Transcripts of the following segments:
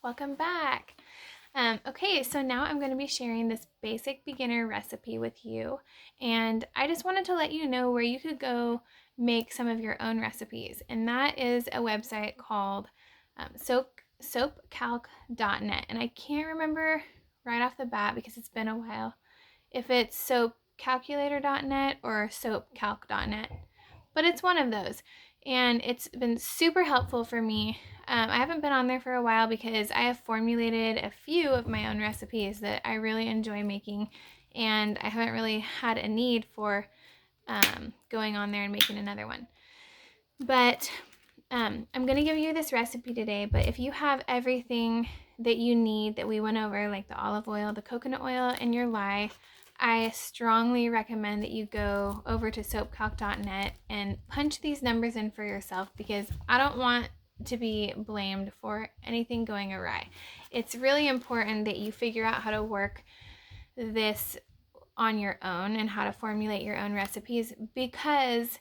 Welcome back. Okay, so now I'm going to be sharing this basic beginner recipe with you, and I just wanted to let you know where you could go make some of your own recipes, and that is a website called soapcalc.net, and I can't remember right off the bat because it's been a while if it's soapcalculator.net or soapcalc.net, but it's one of those, and it's been super helpful for me. I haven't been on there for a while because I have formulated a few of my own recipes that I really enjoy making, and I haven't really had a need for going on there and making another one. But I'm going to give you this recipe today, but if you have everything that you need that we went over, like the olive oil, the coconut oil, and your lye, I strongly recommend that you go over to soapcalc.net and punch these numbers in for yourself, because I don't want to be blamed for anything going awry. It's really important that you figure out how to work this on your own and how to formulate your own recipes, because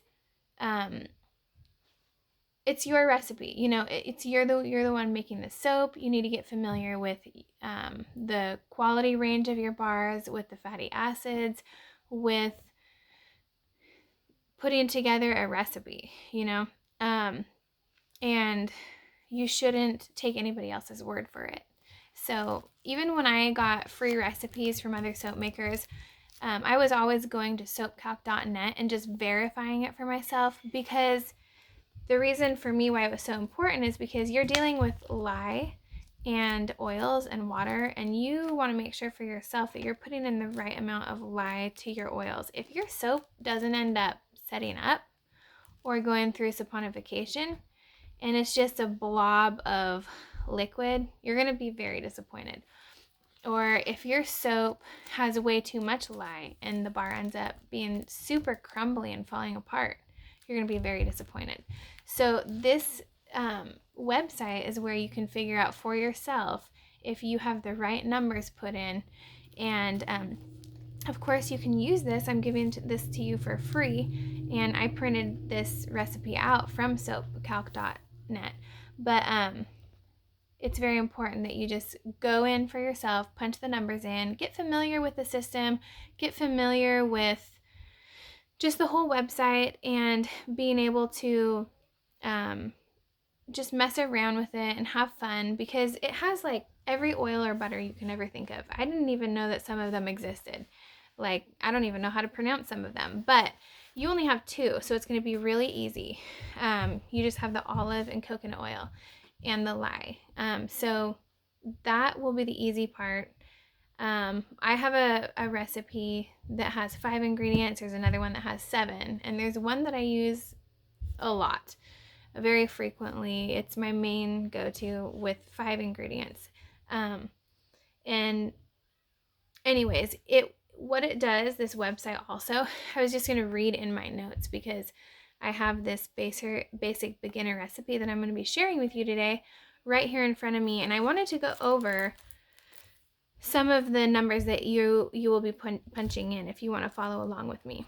it's your recipe. It's you're the one making the soap. You need to get familiar with the quality range of your bars, with the fatty acids, with putting together a recipe, and you shouldn't take anybody else's word for it. So even when I got free recipes from other soap makers, I was always going to soapcalc.net and just verifying it for myself, because the reason for me why it was so important is because you're dealing with lye and oils and water, and you want to make sure for yourself that you're putting in the right amount of lye to your oils. If your soap doesn't end up setting up or going through saponification and it's just a blob of liquid, you're going to be very disappointed. Or if your soap has way too much lye and the bar ends up being super crumbly and falling apart, you're going to be very disappointed. So this website is where you can figure out for yourself if you have the right numbers put in. And of course, you can use this. I'm giving this to you for free, and I printed this recipe out from soapcalc.net. But it's very important that you just go in for yourself, punch the numbers in, get familiar with the system, get familiar with just the whole website, and being able to just mess around with it and have fun, because it has like every oil or butter you can ever think of. I didn't even know that some of them existed. Like, I don't even know how to pronounce some of them, but you only have two, so it's going to be really easy. You just have the olive and coconut oil and the lye. So that will be the easy part. I have a recipe that has 5 ingredients. There's another one that has 7, and there's one that I use a lot, very frequently. It's my main go-to with 5 ingredients. And anyways, what it does, this website also, I was just going to read in my notes because I have this basic beginner recipe that I'm going to be sharing with you today right here in front of me, and I wanted to go over some of the numbers that you will be punching in if you want to follow along with me.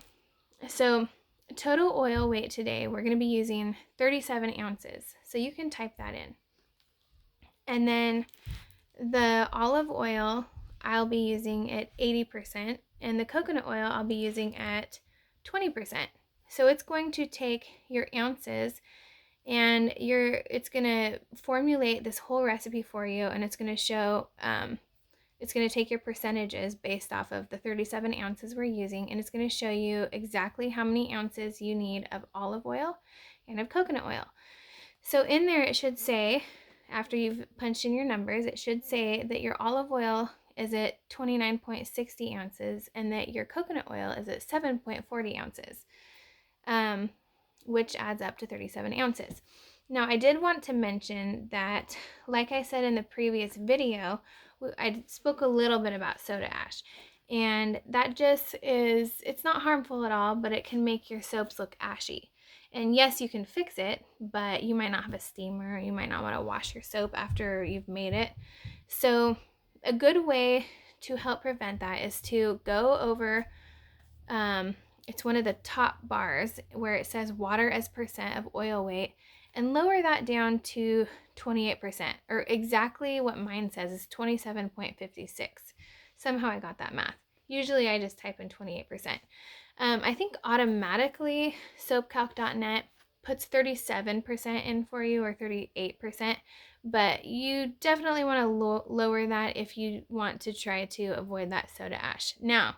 So total oil weight today, we're going to be using 37 ounces. So you can type that in. And then the olive oil, I'll be using at 80%, and the coconut oil I'll be using at 20%. So it's going to take your ounces, and it's going to formulate this whole recipe for you, and it's going to show it's going to take your percentages based off of the 37 ounces we're using, and it's going to show you exactly how many ounces you need of olive oil and of coconut oil. So in there it should say, after you've punched in your numbers, it should say that your olive oil is at 29.60 ounces and that your coconut oil is at 7.40 ounces, which adds up to 37 ounces. Now, I did want to mention that, like I said in the previous video, I spoke a little bit about soda ash, and that just it's not harmful at all, but it can make your soaps look ashy. And yes, you can fix it, but you might not have a steamer, or you might not want to wash your soap after you've made it. So a good way to help prevent that is to go over, it's one of the top bars where it says water as percent of oil weight, and lower that down to 28%, or exactly what mine says is 27.56. Somehow I got that math. Usually I just type in 28%. I think automatically soapcalc.net puts 37% in for you, or 38%, but you definitely want to lower that if you want to try to avoid that soda ash. Now,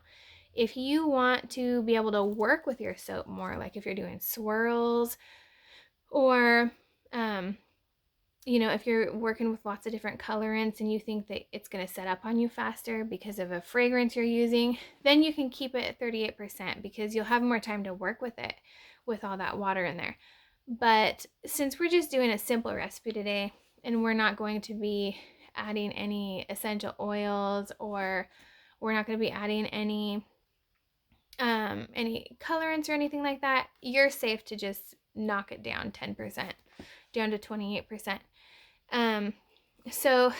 if you want to be able to work with your soap more, like if you're doing swirls, or if you're working with lots of different colorants and you think that it's going to set up on you faster because of a fragrance you're using, then you can keep it at 38% because you'll have more time to work with it with all that water in there. But since we're just doing a simple recipe today, and we're not going to be adding any essential oils, or we're not going to be adding any colorants or anything like that, you're safe to just knock it down 10%, down to 28%. So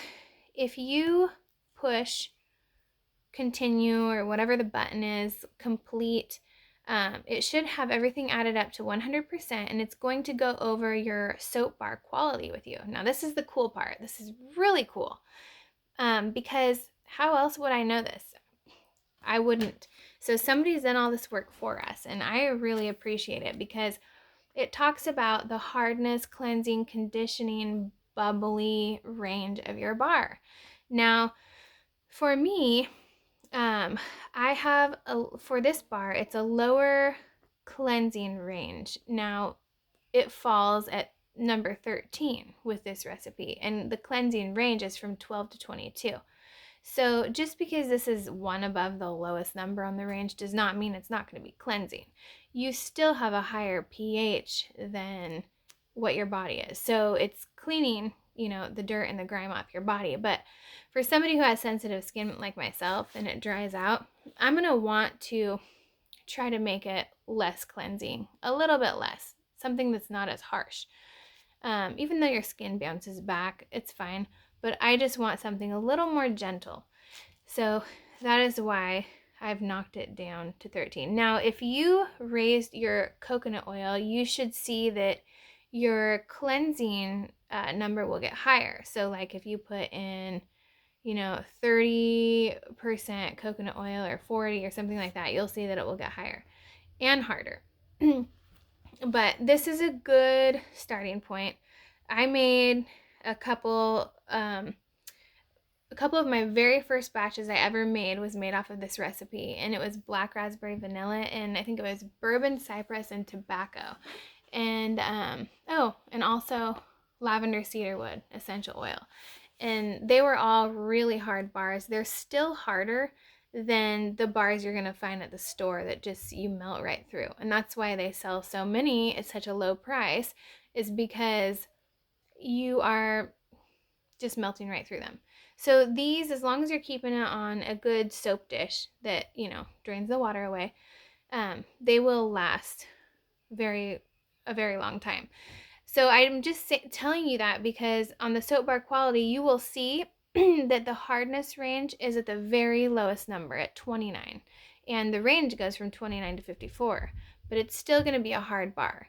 if you push continue, or whatever the button is, complete, it should have everything added up to 100%, and it's going to go over your soap bar quality with you. Now this is the cool part. This is really cool, because how else would I know this? I wouldn't. So somebody's done all this work for us, and I really appreciate it, because it talks about the hardness, cleansing, conditioning, bubbly range of your bar. Now, for me, I have for this bar, it's a lower cleansing range. Now, it falls at number 13 with this recipe, and the cleansing range is from 12 to 22. So just because this is one above the lowest number on the range does not mean it's not going to be cleansing. You still have a higher pH than what your body is. So it's cleaning, the dirt and the grime off your body. But for somebody who has sensitive skin like myself and it dries out, I'm going to want to try to make it less cleansing, a little bit less, something that's not as harsh. Even though your skin bounces back, it's fine. But I just want something a little more gentle. So that is why I've knocked it down to 13. Now, if you raised your coconut oil, you should see that your cleansing number will get higher. So like if you put in, 30% coconut oil, or 40 or something like that, you'll see that it will get higher and harder. But this is a good starting point. I made a couple of my very first batches I ever made was made off of this recipe, and it was black raspberry vanilla, and I think it was bourbon, cypress, and tobacco, and and also lavender cedarwood essential oil. And they were all really hard bars. They're still harder than the bars you're going to find at the store that just you melt right through. And that's why they sell so many at such a low price, is because you are just melting right through them. So these, as long as you're keeping it on a good soap dish that, drains the water away, they will last a very long time. So I'm just telling you that because on the soap bar quality, you will see that the hardness range is at the very lowest number at 29. And the range goes from 29 to 54. But it's still going to be a hard bar.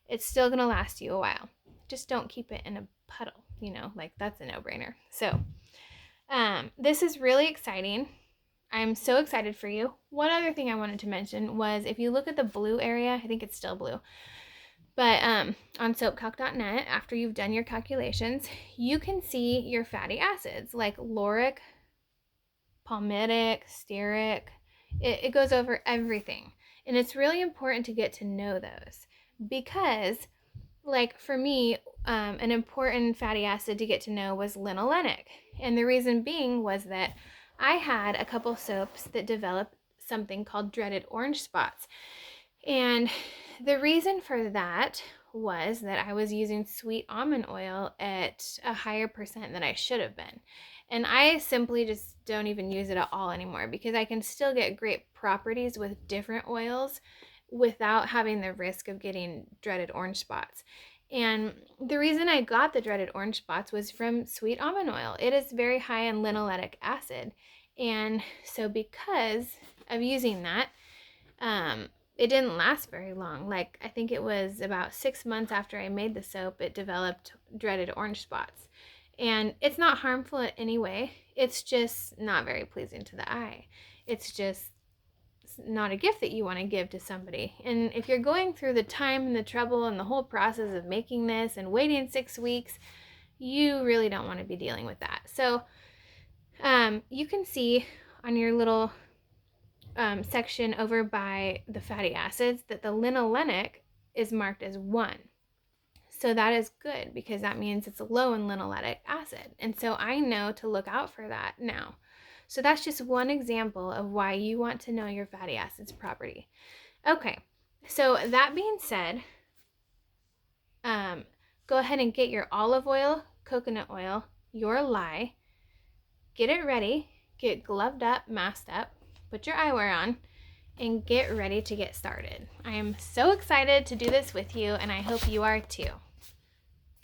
It's still going to last you a while. Just don't keep it in a puddle, like that's a no-brainer. So this is really exciting. I'm so excited for you. One other thing I wanted to mention was, if you look at the blue area, I think it's still blue, but on soapcalc.net, after you've done your calculations, you can see your fatty acids like lauric, palmitic, stearic. It goes over everything. And it's really important to get to know those, because like for me, an important fatty acid to get to know was linolenic. And the reason being was that I had a couple soaps that developed something called dreaded orange spots. And the reason for that was that I was using sweet almond oil at a higher percent than I should have been. And I simply just don't even use it at all anymore, because I can still get great properties with different oils without having the risk of getting dreaded orange spots. And the reason I got the dreaded orange spots was from sweet almond oil. It is very high in linoleic acid. And so because of using that, it didn't last very long. Like, I think it was about 6 months after I made the soap, it developed dreaded orange spots. And it's not harmful in any way. It's just not very pleasing to the eye. It's just not a gift that you want to give to somebody. And if you're going through the time and the trouble and the whole process of making this and waiting 6 weeks, you really don't want to be dealing with that. So you can see on your little section over by the fatty acids that the linolenic is marked as 1. So that is good because that means it's low in linoleic acid. And so I know to look out for that now. So that's just one example of why you want to know your fatty acids property. Okay, so that being said, go ahead and get your olive oil, coconut oil, your lye, get it ready, get gloved up, masked up, put your eyewear on, and get ready to get started. I am so excited to do this with you, and I hope you are too.